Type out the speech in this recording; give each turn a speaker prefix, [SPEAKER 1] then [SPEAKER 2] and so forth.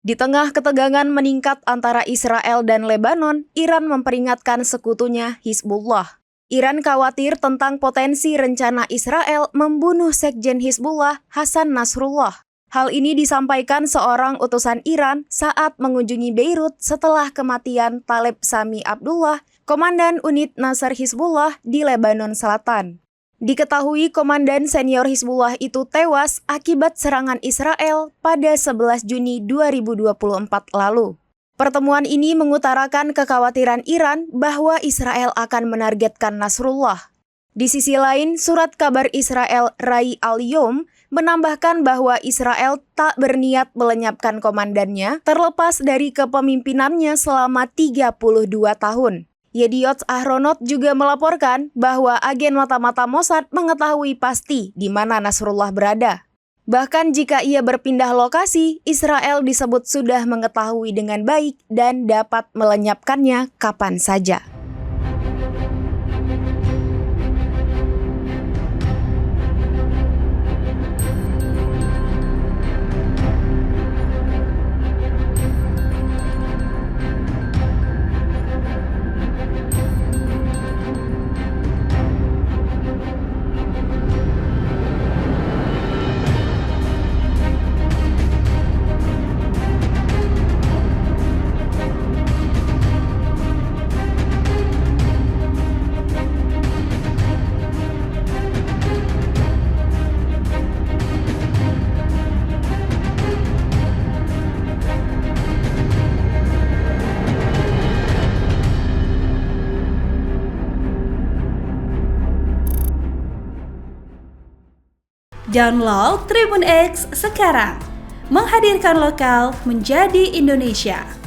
[SPEAKER 1] Di tengah ketegangan meningkat antara Israel dan Lebanon, Iran memperingatkan sekutunya Hizbullah. Iran khawatir tentang potensi rencana Israel membunuh Sekjen Hizbullah Hasan Nasrullah. Hal ini disampaikan seorang utusan Iran saat mengunjungi Beirut setelah kematian Taleb Sami Abdullah, Komandan Unit Nasr Hizbullah di Lebanon Selatan. Diketahui Komandan senior Hizbullah itu tewas akibat serangan Israel pada 11 Juni 2024 lalu. Pertemuan ini mengutarakan kekhawatiran Iran bahwa Israel akan menargetkan Nasrullah. Di sisi lain, surat kabar Israel Rai Al-Yom menambahkan bahwa Israel tak berniat melenyapkan komandannya terlepas dari kepemimpinannya selama 32 tahun. Yediot Ahronot juga melaporkan bahwa agen mata-mata Mossad mengetahui pasti di mana Nasrullah berada. Bahkan jika ia berpindah lokasi, Israel disebut sudah mengetahui dengan baik dan dapat melenyapkannya kapan saja.
[SPEAKER 2] Download Tribun X sekarang, menghadirkan lokal menjadi Indonesia.